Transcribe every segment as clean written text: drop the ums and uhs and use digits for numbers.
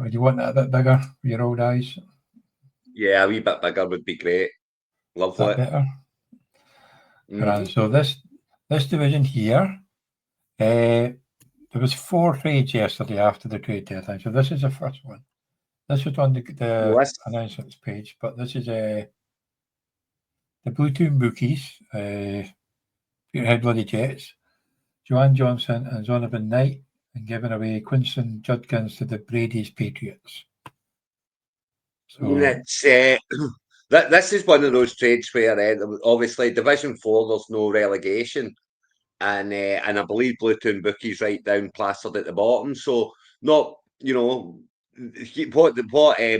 Would you want that a bit bigger for your old eyes? Yeah, a wee bit bigger would be great. Lovely. Is that better? Right. So this division here, there was 4 trades yesterday after the trade deadline. So this is the first one. This was on the announcements page, but this is the Bluetoon Bookies, Peterhead Bloody Jets, Joanne Johnson and Zonovan Knight, and giving away Quinson Judkins to the Brady's Patriots. So it's this is one of those trades where obviously Division 4 there's no relegation, and I believe Bluetoon Bookies right down plastered at the bottom. So not what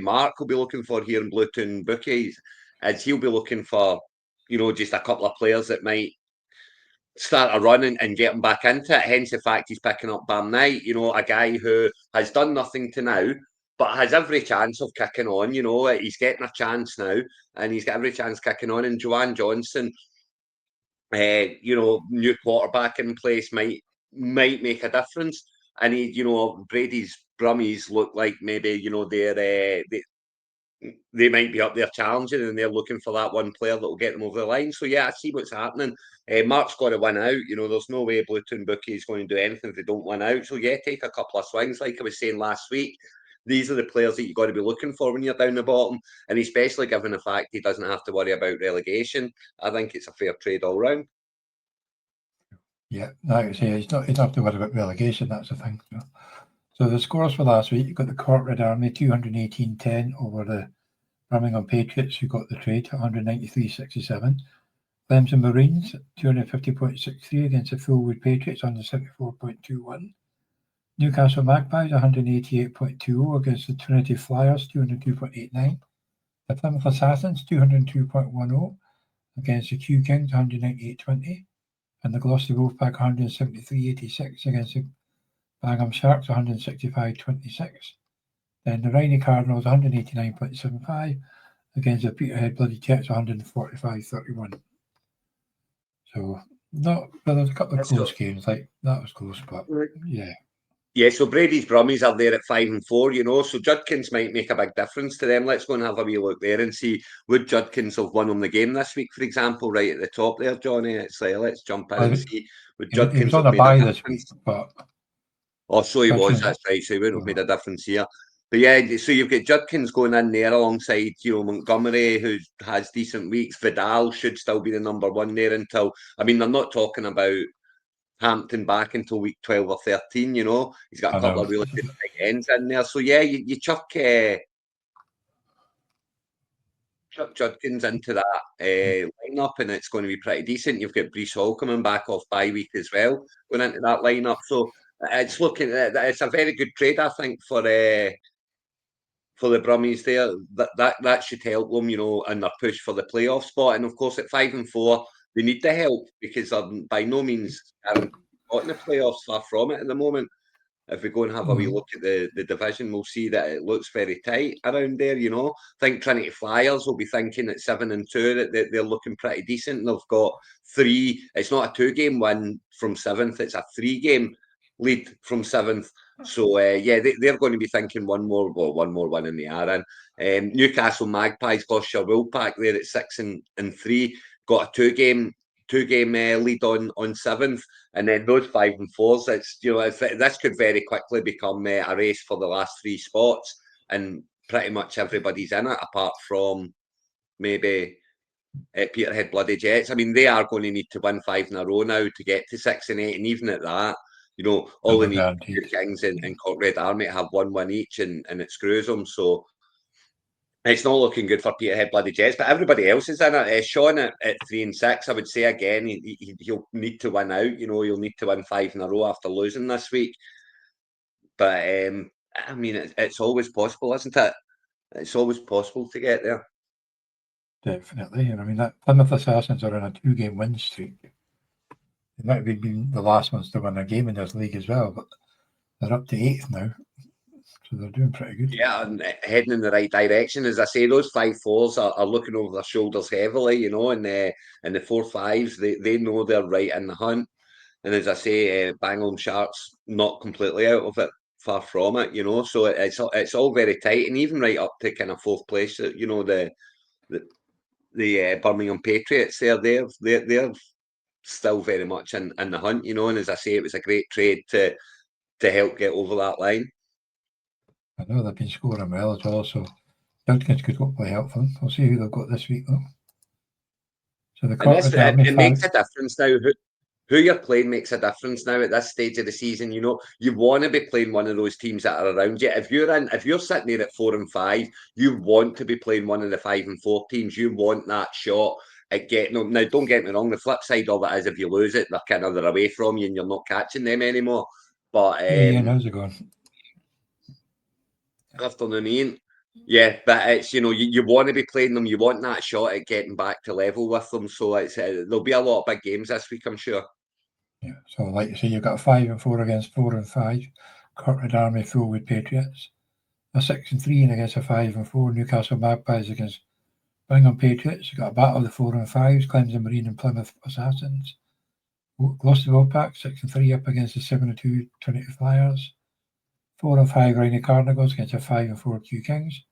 Mark will be looking for here in Bluetoon Bookies is he'll be looking for just a couple of players that might start a run and get him back into it. Hence the fact he's picking up Bam Knight, a guy who has done nothing to now, but has every chance of kicking on. He's getting a chance now, and he's got every chance kicking on. And Joanne Johnson, new quarterback in place might make a difference. And Brady's Brummies look like maybe they might be up there challenging, and they're looking for that one player that will get them over the line. So yeah, I see what's happening. Mark's got to win out. There's no way Bluetoon Bookie is going to do anything if they don't win out. So yeah, take a couple of swings, like I was saying last week. These are the players that you've got to be looking for when you're down the bottom, and especially given the fact he doesn't have to worry about relegation. I think it's a fair trade all round. Yeah, like I say, he's not have to worry about relegation. That's the thing. So the scores for last week, you've got the Cork Red Army 218-10 over the Birmingham Patriots, who got the trade, 193-67. Clemson Marines 250.63 against the Fullwood Patriots, 174.21. Newcastle Magpies 188.20 against the Trinity Flyers, 202.89. The Plymouth Assassins 202.10 against the Q Kings, 198.20. And the Gloucester Wolfpack 173.86 against the Bangham Sharks, 165.26. Then the Rhiney Cardinals 189.75 against the Peterhead Bloody Jets, 145.31. So there's a couple of close games, like that was close, but yeah. Yeah, so Brady's Brummies are there at 5-4, so Judkins might make a big difference to them. Let's go and have a wee look there and see, would Judkins have won them the game this week, for example, right at the top there, Johnny? It's like, let's jump in and see, would Judkins have made a difference? This week, but... Oh, so he was, that's right, so he wouldn't have made a difference here. But yeah, so you've got Judkins going in there alongside, Montgomery, who has decent weeks. Vidal should still be the number one there until, they're not talking about Hampton back until week 12 or 13, He's got a couple of really good big ends in there. So yeah, you chuck Judkins into that lineup, and it's going to be pretty decent. You've got Brees Hall coming back off bye week as well, going into that lineup. So it's it's a very good trade, I think, for the Brummies there. That should help them, in their push for the playoff spot. And of course, at 5-4, they need the help because they're by no means in the playoffs, far from it at the moment. If we go and have a wee look at the division, we'll see that it looks very tight around there, I think Trinity Flyers will be thinking at 7-2 that they're looking pretty decent. They've got 3, it's not a 2-game win from 7th, it's a 3-game lead from 7th. So, yeah, they're going to be thinking one more win in the air. And Newcastle Magpies, Gloucester Wolfpack there at 6-3, got a 2-game lead on 7th, and then those 5-4s. It's this could very quickly become a race for the last 3 spots, and pretty much everybody's in it apart from maybe Peterhead Bloody Jets. They are going to need to win 5 in a row now to get to 6 and 8, and even at that, all they need Two Kings and Cork Red Army to have 1 win each, and it screws them. So it's not looking good for Peterhead Bloody Jets, but everybody else is in it. Sean at 3-6, I would say again, he'll need to win out. He'll need to win 5 in a row after losing this week. But it's always possible, isn't it? It's always possible to get there. Definitely, and that Plymouth Assassins are on a 2-game win streak. They might have been the last ones to win a game in this league as well, but they're up to 8th now. So they're doing pretty good. Yeah, and heading in the right direction. As I say, those 5-4s are looking over their shoulders heavily, and the 4-5s, they know they're right in the hunt. And as I say, Bangham Sharks not completely out of it. far from it, you know. So it's all very tight, and even right up to kind of fourth place. You know, the Birmingham Patriots. They're still very much in the hunt, you know. And as I say, it was a great trade to help get over that line. I know they've been scoring well as well, so Duncan's could hopefully help them. We'll see who they've got this week though. So the It makes a difference now. Who you're playing makes a difference now at this stage of the season. You know, you want to be playing one of those teams that are around you. If you're sitting there at 4 and 5, you want to be playing one of the 5 and 4 teams. You want that shot at getting them. Now, don't get me wrong. The flip side of it is if you lose it, they're away from you and you're not catching them anymore. But how's it going? Afternoon, Ian. Yeah, but it's, you know, you want to be playing them. You want that shot at getting back to level with them. So it's there'll be a lot of big games this week, I'm sure. Yeah, so like you say, you've got 5 and 4 against 4 and 5. Corporate Army full with Patriots. A 6 and 3 against a 5 and 4. Newcastle Magpies against Birmingham Patriots. You've got a battle of the 4 and 5s. Clemson Marine and Plymouth Assassins. Gloucester Wolfpack 6 and 3 up against the 7 and 2 Trinity Flyers. 4 and 5 Rhino Carnivals against a 5 and 4 Q Kings.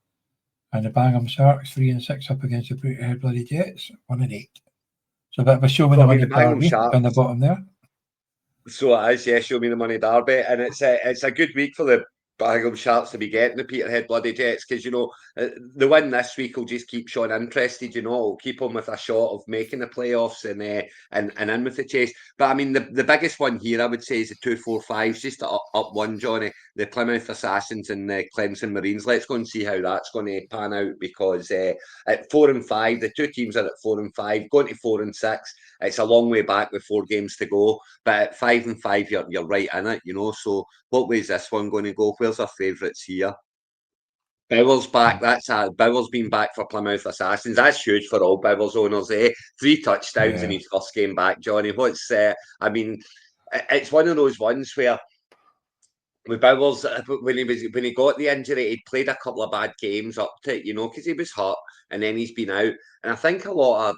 And the Bangham Sharks 3 and 6 up against the Peterhead Bloody Jets 1 and 8. So a bit of a show me the money derby on the bottom there. So it is, yeah, show me the money derby, and it's a good week for the Bangham Sharks to be getting the Peterhead Bloody Jets, because you know the win this week will just keep Sean interested. You know, it'll keep him with a shot of making the playoffs and in with the chase. But I mean, the biggest one here I would say is the 2-4-5s, just up one, Johnny. The Plymouth Assassins and the Clemson Marines. Let's go and see how that's going to pan out, because at 4 and 5, the two teams are at 4 and 5, going to 4 and 6. It's a long way back with 4 games to go. But at 5 and 5, you're right in it, you know. So what way is this one going to go? Where's our favourites here? Bowers back. Bowers been back for Plymouth Assassins. That's huge for all Bowers owners. 3 touchdowns in his first game back, Johnny. I mean, it's one of those ones where with Bowers, when he got the injury, he'd played a couple of bad games up to it, you know, because he was hurt, and then he's been out. And I think a lot of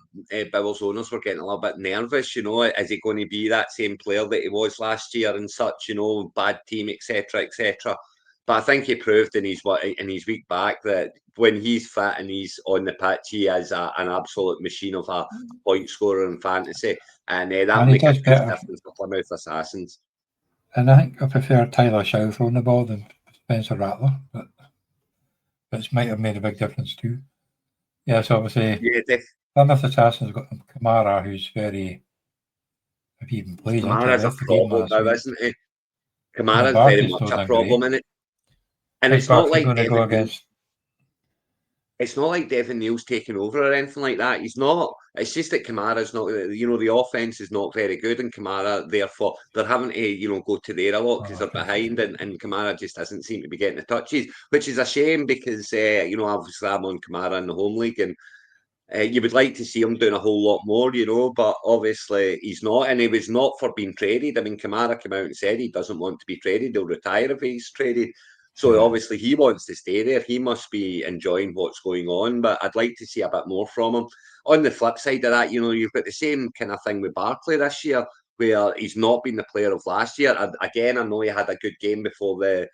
Bowers owners were getting a little bit nervous, you know, is he going to be that same player that he was last year and such, you know, bad team, etc., etc. But I think he proved in his week back that when he's fit and he's on the pitch, he is an absolute machine of a point scorer in fantasy, and that'll make a huge difference for Plymouth Assassins. And I think I prefer Tyler Shaw throwing the ball than Spencer Rattler, but which might have made a big difference too. Yes, obviously. Yeah, Plymouth Assassins got Kamara, who's very. If he even plays, Kamara's a problem now, isn't he? Kamara's very much a problem in it, and it's not like it's not like Devin Neal's taking over or anything like that. He's not. It's just that Kamara's not. You know, the offense is not very good, and Kamara, therefore, they're having to, you know, go to there a lot because they're behind, and Kamara just doesn't seem to be getting the touches, which is a shame because, you know, obviously I'm on Kamara in the home league, and you would like to see him doing a whole lot more, you know, but obviously he's not, and he was not for being traded. I mean, Kamara came out and said he doesn't want to be traded. He'll retire if he's traded. So obviously he wants to stay there. He must be enjoying what's going on, but I'd like to see a bit more from him. On the flip side of that, you know, you've got the same kind of thing with Barkley this year, where he's not been the player of last year. Again, I know he had a good game before the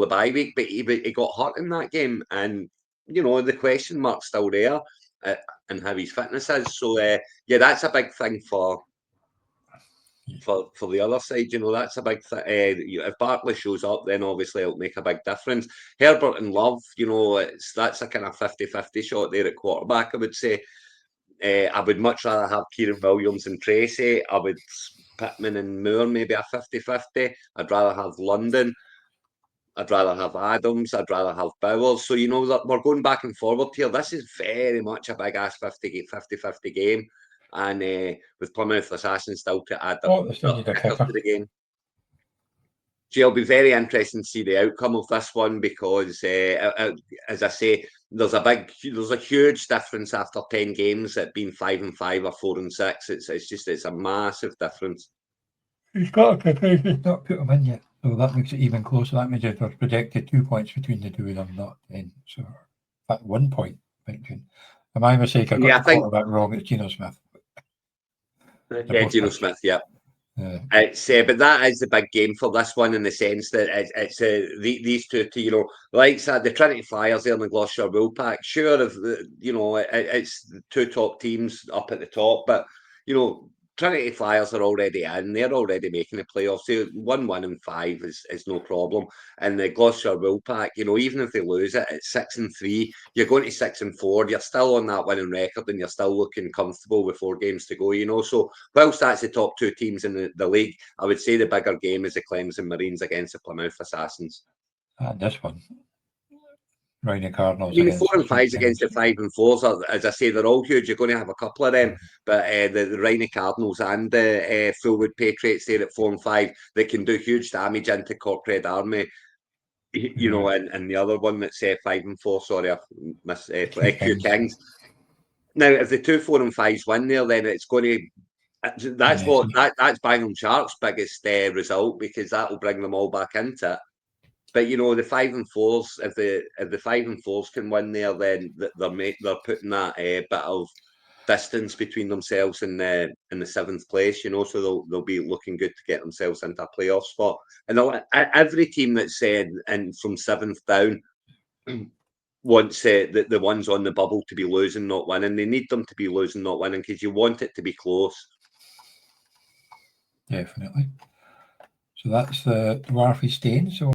bye week, but he got hurt in that game, and you know the question mark's still there, and how his fitness is. So yeah, that's a big thing for the other side. You know, that's a big thing. If Barkley shows up, then obviously it'll make a big difference. Herbert and Love, you know, that's a kind of 50-50 shot there at quarterback, I would say. I would much rather have Kieran Williams and Tracy. I would Pittman and Moore, maybe a 50-50. I'd rather have London. I'd rather have Adams. I'd rather have Bowers. So, you know, we're going back and forward here. This is very much a big-ass 50-50 game. And with Plymouth Assassins still to add their kicker to the game. So it'll be very interesting to see the outcome of this one because, as I say, there's a huge difference after 10 games at being 5 and 5 or 4 and 6. It's a massive difference. He's got a preparation. He's not put them in yet. So that makes it even closer. That means there's projected 2 points between the two of them, not 10. So, in fact, 1 point between. My mistake, I got the quarterback wrong. It's Geno Smith. Yeah, Geno Smith, yeah. But that is the big game for this one in the sense that these two, like the Trinity Flyers there and the Gloucestershire Woolpack. Sure, if it's the two top teams up at the top, but Trinity Flyers are already in; they're already making the playoffs. So 1-1 and 5 is no problem. And the Gloucestershire Woolpack, even if they lose it at 6-3, you're going to 6-4. You're still on that winning record, and you're still looking comfortable with 4 games to go. So whilst that's the top 2 teams in the league, I would say the bigger game is the Clemson Marines against the Plymouth Assassins. And this one, Rhino Cardinals. I mean, the 4 and 5s against the 5 and 4s, as I say, they're all huge. You're going to have a couple of them, but the Rhino Cardinals and the Fullwood Patriots there at 4 and 5, they can do huge damage into Cork Red Army. And the other one that's 5 and 4. Sorry, I missed Q Kings. Now, if the 2 4 and 5s win there, then it's going to. That's Bangor Sharks' biggest result, because that will bring them all back into it. But the 5 and 4s, if the 5 and 4s can win there, then they're putting that bit of distance between themselves and the 7th place. So they'll be looking good to get themselves into a playoff spot. And every team that's in from 7th down wants the ones on the bubble to be losing, not winning. They need them to be losing, not winning, because you want it to be close. Definitely. So that's the Dwarfie Stane. So